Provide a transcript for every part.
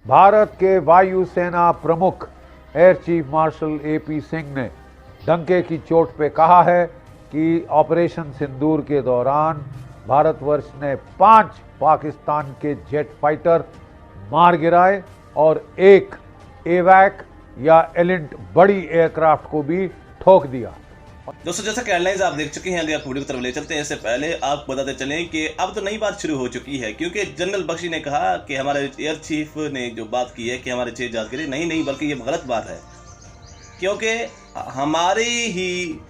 भारत के वायुसेना प्रमुख air chief marshal AP Singh ने डंके की चोट पे कहा है कि ऑपरेशन सिंदूर के दौरान भारतवर्ष ने 5 पाकिस्तान के जेट फाइटर मार गिराए और एक एवैक या एलिंट बड़ी एयरक्राफ्ट को भी ठोक दिया। दोस्तों, जैसा कि हेडलाइंस आप देख चुके हैं, अगर आप वीडियो की तरफ ले चलते हैं इससे पहले आप बताते चलें कि अब तो नई बात शुरू हो चुकी है, क्योंकि जनरल बख्शी ने कहा कि हमारे एयर चीफ ने जो बात की है कि हमारे 6 जहाज के लिए नहीं बल्कि ये गलत बात है, क्योंकि हमारी ही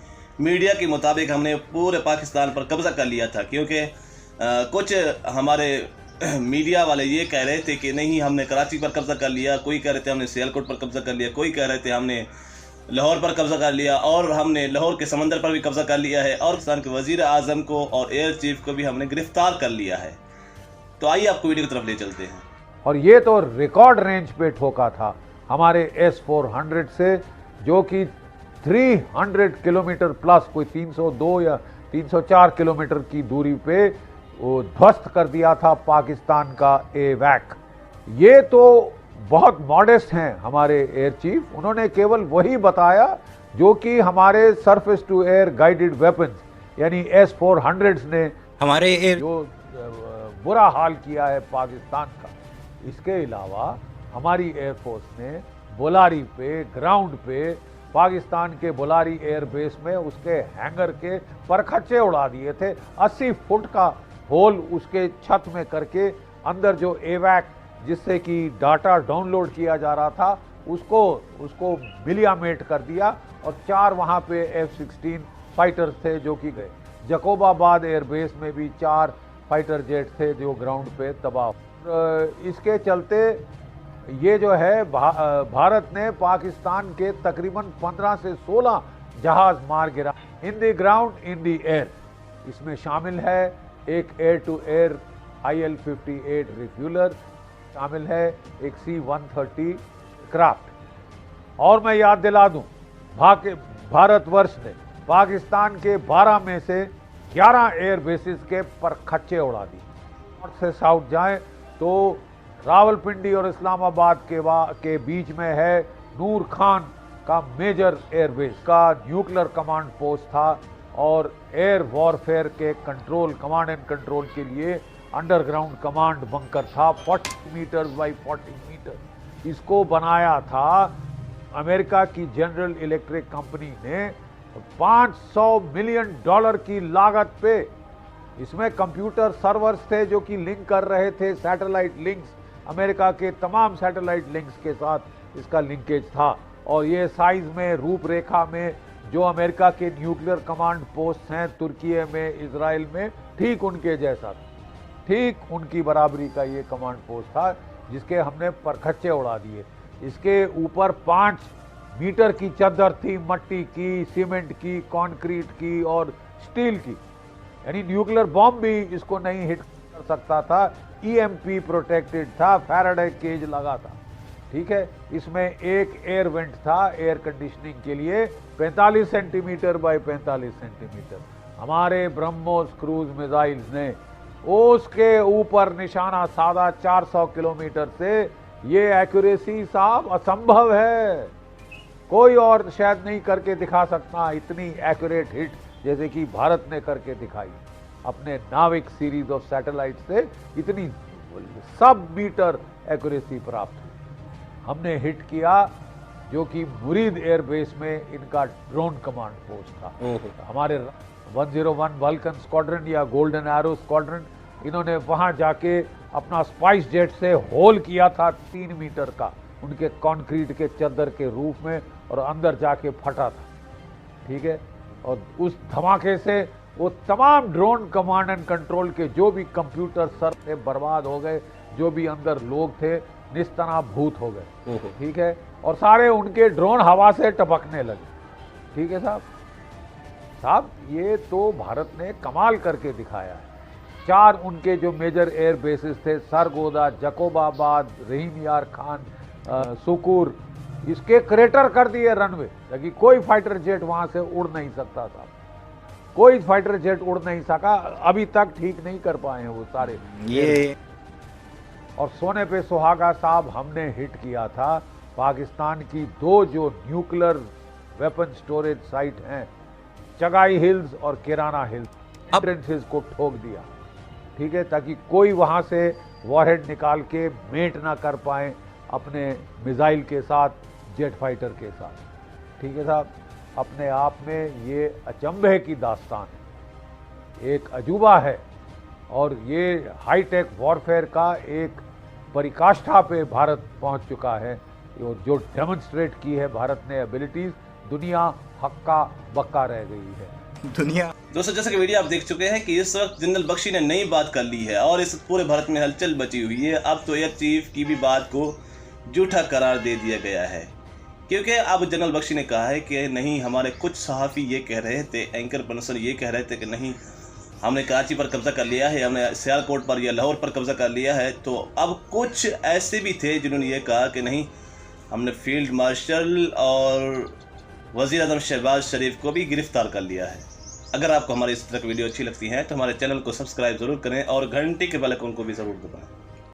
मीडिया के मुताबिक हमने पूरे पाकिस्तान पर कब्जा कर लिया था। क्योंकि कुछ हमारे मीडिया वाले ये कह रहे थे कि नहीं, हमने कराची पर कब्जा कर लिया, कोई कह रहे थे हमने सियालकोट पर कब्जा कर लिया, कोई कह रहे थे हमने लाहौर पर कब्जा कर लिया और हमने लाहौर के समंदर पर भी कब्जा कर लिया है और पाकिस्तान के वजीर आजम को और एयर चीफ को भी हमने गिरफ्तार कर लिया है। तो आइए आपको वीडियो की तरफ ले चलते हैं। और ये तो रिकॉर्ड रेंज पे ठोका था हमारे S-400 से, जो कि 300 किलोमीटर प्लस, कोई 302 या 304 किलोमीटर की दूरी पे वो ध्वस्त कर दिया था पाकिस्तान का एवैक। ये तो बहुत मॉडेस्ट हैं हमारे एयर चीफ, उन्होंने केवल वही बताया जो कि हमारे surface to air guided weapons यानी S-400 ने हमारे एयर जो बुरा हाल किया है पाकिस्तान का। इसके अलावा हमारी एयरफोर्स ने बोलारी पे, ग्राउंड पे, पाकिस्तान के बोलारी एयरबेस में उसके हैंगर के परखच्चे उड़ा दिए थे। 80 फुट का होल उसके छत में करके अंदर जो एवैक जिससे कि डाटा डाउनलोड किया जा रहा था उसको मिलियामेट कर दिया और 4 वहाँ पे F-16 फाइटर्स थे जो कि गए। जकोबाबाद एयरबेस में भी 4 फाइटर जेट थे जो ग्राउंड पे तबाह। इसके चलते ये जो है भारत ने पाकिस्तान के तकरीबन 15 से 16 जहाज मार गिरा, in the ground in the air. इसमें शामिल है एक air to air IL-58 refueller, शामिल है एक C-130 क्राफ्ट। और मैं याद दिला दूं, भारतवर्ष ने पाकिस्तान के 12 में से 11 एयर बेसिस के परखच्चे उड़ा दिए। नॉर्थ से साउथ जाएं तो रावलपिंडी और इस्लामाबाद के बीच में है नूर खान का मेजर एयरबेस का न्यूक्लियर कमांड पोस्ट था और एयर वॉरफेयर के कंट्रोल, कमांड एंड कंट्रोल के लिए अंडरग्राउंड कमांड बंकर था 40 मीटर बाई 40 मीटर। इसको बनाया था अमेरिका की जनरल इलेक्ट्रिक कंपनी ने $500 मिलियन की लागत पे। इसमें कंप्यूटर सर्वर्स थे जो कि लिंक कर रहे थे सैटेलाइट लिंक्स, अमेरिका के तमाम सैटेलाइट लिंक्स के साथ इसका लिंकेज था। और ये साइज में, रूपरेखा में जो अमेरिका के न्यूक्लियर कमांड पोस्ट हैं तुर्की में, इजराइल में, ठीक उनके जैसा था, ठीक उनकी बराबरी का ये कमांड पोस्ट था जिसके हमने परखच्चे उड़ा दिए। इसके ऊपर 5 मीटर की चद्दर थी, मट्टी की, सीमेंट की, कंक्रीट की और स्टील की, यानी न्यूक्लियर बॉम्ब भी इसको नहीं हिट कर सकता था। EMP प्रोटेक्टेड था, फैराडे केज लगा था, ठीक है। इसमें एक एयर वेंट था एयर कंडीशनिंग के लिए 45 सेंटीमीटर बाय 45 सेंटीमीटर। हमारे ब्रह्मोस क्रूज मिसाइल्स ने उसके ऊपर निशाना साधा 400 किलोमीटर से। ये एक्यूरेसी साहब असंभव है, कोई और शायद नहीं करके दिखा सकता इतनी एक्यूरेट हिट जैसे कि भारत ने करके दिखाई अपने नाविक सीरीज ऑफ सैटेलाइट से। इतनी सब मीटर एक्यूरेसी प्राप्त हुई। हमने हिट किया जो कि मुरीद एयरबेस में इनका ड्रोन कमांड पोस्ट था। हमारे 101 वल्कन स्क्वाड्रन या गोल्डन एरो स्क्वाड्रन, इन्होंने वहां जाके अपना स्पाइस जेट से होल किया था 3 मीटर का उनके कंक्रीट के चद्दर के रूफ में और अंदर जाके फटा था, ठीक है। और उस धमाके से वो तमाम ड्रोन कमांड एंड कंट्रोल के जो भी कंप्यूटर सर थे बर्बाद हो गए, जो भी अंदर लोग थे निस्तनाभूत हो गए, ठीक है। और सारे उनके ड्रोन हवा से टपकने लगे, ठीक है साहब। ये तो भारत ने कमाल करके दिखाया है। 4 उनके जो मेजर एयर बेसिस थे, सरगोदा, जकोबाबाद, रहीम यार खान, सुकूर, इसके क्रेटर कर दिए रनवे, ताकि कोई फाइटर जेट वहां से उड़ नहीं सकता था। कोई फाइटर जेट उड़ नहीं सका अभी तक, ठीक नहीं कर पाए हैं वो सारे। और सोने पे सुहागा साहब हमने हिट किया था पाकिस्तान की 2 जो न्यूक्लियर वेपन स्टोरेज साइट हैं, चगाई हिल्स और किराना हिल्स, एंट्रेंसेस को ठोक दिया, ठीक है, ताकि कोई वहाँ से वॉरहेड निकाल के मेट ना कर पाए अपने मिसाइल के साथ, जेट फाइटर के साथ, ठीक है साहब। अपने आप में ये अचंभे की दास्तान है, एक अजूबा है, और ये हाईटेक वॉरफेयर का एक परिकाष्ठा पे भारत पहुंच चुका है, और जो डेमोन्स्ट्रेट की है भारत ने एबिलिटीज, दुनिया हक्का बक्का रह गई है। दुनिया दोस्तों, जैसा कि वीडियो आप देख चुके हैं कि इस वक्त जनरल बख्शी ने नई बात कर ली है और इस पूरे भारत में हलचल बची हुई है। अब तो एयर चीफ की भी बात को झूठा करार दे दिया गया है, क्योंकि अब जनरल बख्शी ने कहा है कि नहीं, हमारे कुछ सहाफ़ी ये कह रहे थे, एंकर पर्सन ये कह रहे थे कि नहीं, हमने कराची पर कब्जा कर लिया है, हमने सियालकोट पर या लाहौर पर कब्जा कर लिया है। तो अब कुछ ऐसे भी थे जिन्होंने ये कहा कि नहीं, हमने फील्ड मार्शल और वज़ीर आज़म शहबाज शरीफ को भी गिरफ्तार कर लिया है। अगर आपको हमारी इस तरह की वीडियो अच्छी लगती है तो हमारे चैनल को सब्सक्राइब ज़रूर करें और घंटी के बेल आइकन को भी ज़रूर दबाएं।